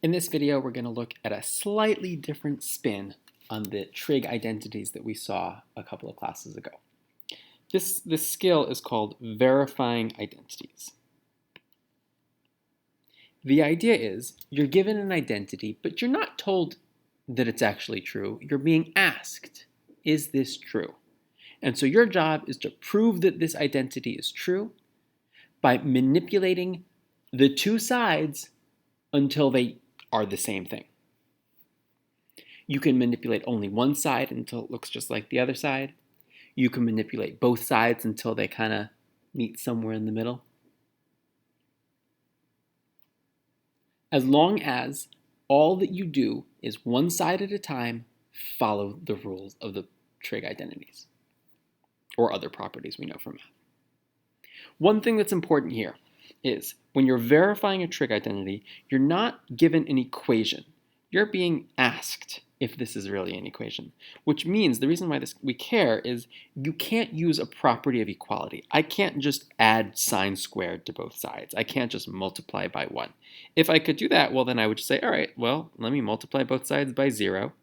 In this video, we're going to look at a slightly different spin on the trig identities that we saw a couple of classes ago. This skill is called verifying identities. The idea is you're given an identity, but you're not told that it's actually true. You're being asked, is this true? And so your job is to prove that this identity is true by manipulating the two sides until they are the same thing. You can manipulate only one side until it looks just like the other side. You can manipulate both sides until they kind of meet somewhere in the middle. As long as all that you do is one side at a time, follow the rules of the trig identities or other properties we know from math. One thing that's important here is when you're verifying a trig identity, you're not given an equation. You're being asked if this is really an equation, which means the reason why we care is you can't use a property of equality. I can't just add sine squared to both sides. I can't just multiply by 1. If I could do that, well, then I would just say, all right, well, let me multiply both sides by 0.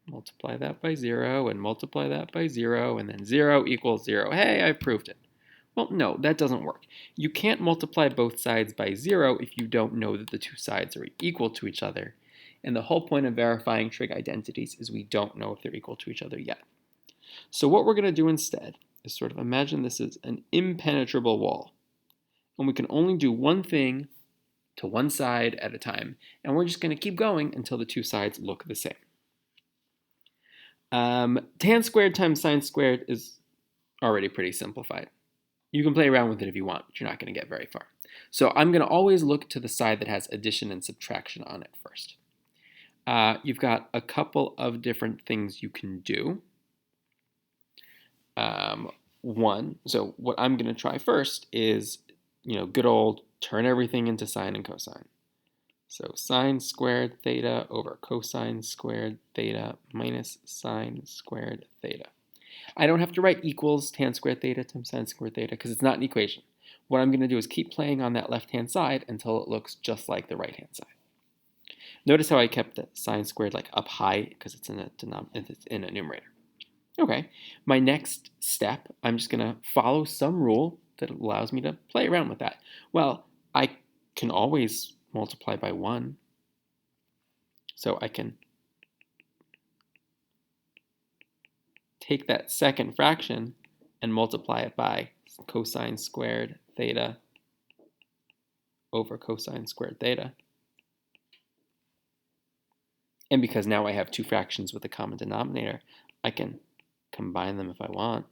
Multiply that by 0 and multiply that by 0, and then 0 equals 0. Hey, I've proved it. Well, no, that doesn't work. You can't multiply both sides by 0 if you don't know that the two sides are equal to each other. And the whole point of verifying trig identities is we don't know if they're equal to each other yet. So what we're going to do instead is sort of imagine this is an impenetrable wall. And we can only do one thing to one side at a time. And we're just going to keep going until the two sides look the same. Tan squared times sine squared is already pretty simplified. You can play around with it if you want, but you're not going to get very far. So I'm going to always look to the side that has addition and subtraction on it first. You've got a couple of different things you can do. So what I'm going to try first is, good old turn everything into sine and cosine. So sine squared theta over cosine squared theta minus sine squared theta. I don't have to write equals tan squared theta times sine squared theta because it's not an equation. What I'm going to do is keep playing on that left-hand side until it looks just like the right-hand side. Notice how I kept the sine squared like up high because it's in a numerator. Okay, my next step, I'm just going to follow some rule that allows me to play around with that. Well, I can always multiply by 1. So I can take that second fraction and multiply it by cosine squared theta over cosine squared theta. And because now I have two fractions with a common denominator, I can combine them if I want.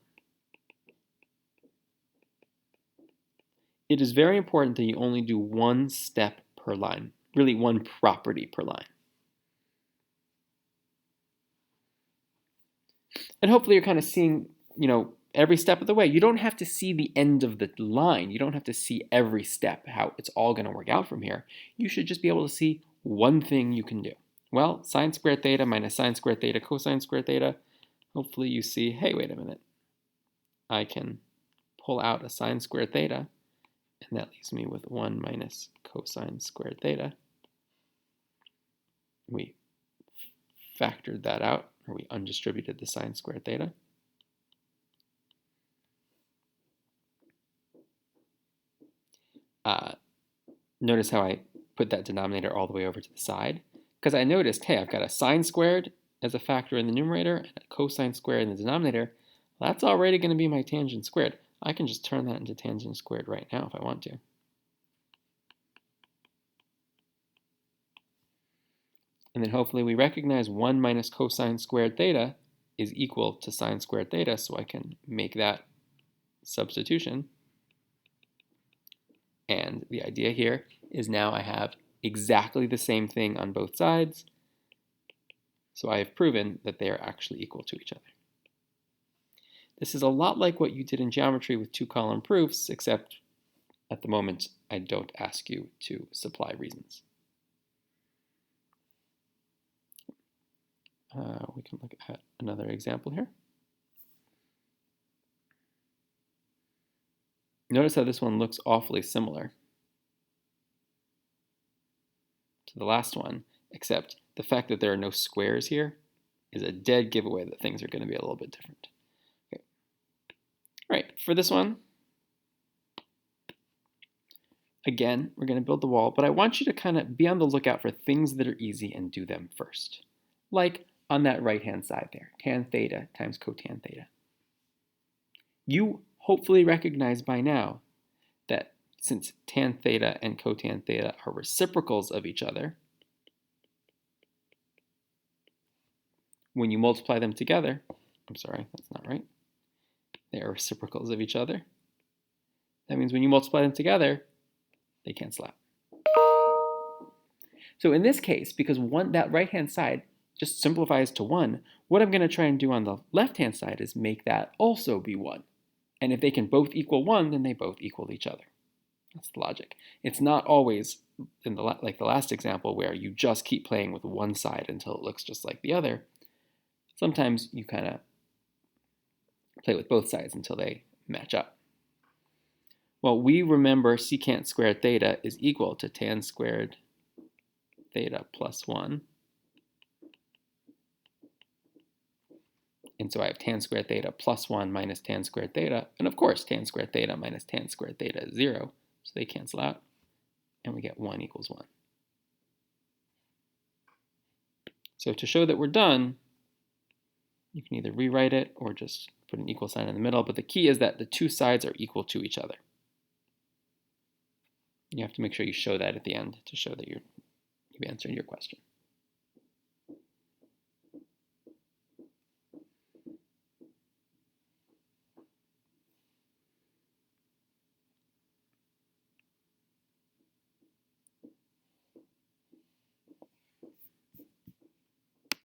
It is very important that you only do one step per line, really one property per line. And hopefully you're kind of seeing, every step of the way. You don't have to see the end of the line. You don't have to see every step, how it's all going to work out from here. You should just be able to see one thing you can do. Well, sine squared theta minus sine squared theta cosine squared theta. Hopefully you see, hey, wait a minute. I can pull out a sine squared theta, and that leaves me with 1 minus cosine squared theta. We factored that out, or we undistributed the sine squared theta. Notice how I put that denominator all the way over to the side. Because I noticed, hey, I've got a sine squared as a factor in the numerator and a cosine squared in the denominator. That's already going to be my tangent squared. I can just turn that into tangent squared right now if I want to. And then hopefully we recognize 1 minus cosine squared theta is equal to sine squared theta, so I can make that substitution. And the idea here is now I have exactly the same thing on both sides. So I have proven that they are actually equal to each other. This is a lot like what you did in geometry with two-column proofs, except at the moment I don't ask you to supply reasons. We can look at another example here. Notice how this one looks awfully similar to the last one, except the fact that there are no squares here is a dead giveaway that things are going to be a little bit different. Okay. All right, for this one, again, we're going to build the wall, but I want you to kind of be on the lookout for things that are easy and do them first. Like on that right-hand side there, tan theta times cotan theta. You hopefully recognize by now that since tan theta and cotan theta are reciprocals of each other, when you multiply them together, I'm sorry, that's not right. They are reciprocals of each other. That means when you multiply them together, they cancel out. So in this case, because that right-hand side just simplifies to 1, what I'm going to try and do on the left-hand side is make that also be 1. And if they can both equal 1, then they both equal each other. That's the logic. It's not always like the last example where you just keep playing with one side until it looks just like the other. Sometimes you kind of play with both sides until they match up. Well, we remember secant squared theta is equal to tan squared theta plus 1. And so I have tan squared theta plus 1 minus tan squared theta. And of course, tan squared theta minus tan squared theta is 0. So they cancel out. And we get 1 equals 1. So to show that we're done, you can either rewrite it or just put an equal sign in the middle. But the key is that the two sides are equal to each other. You have to make sure you show that at the end to show that you've answered your question.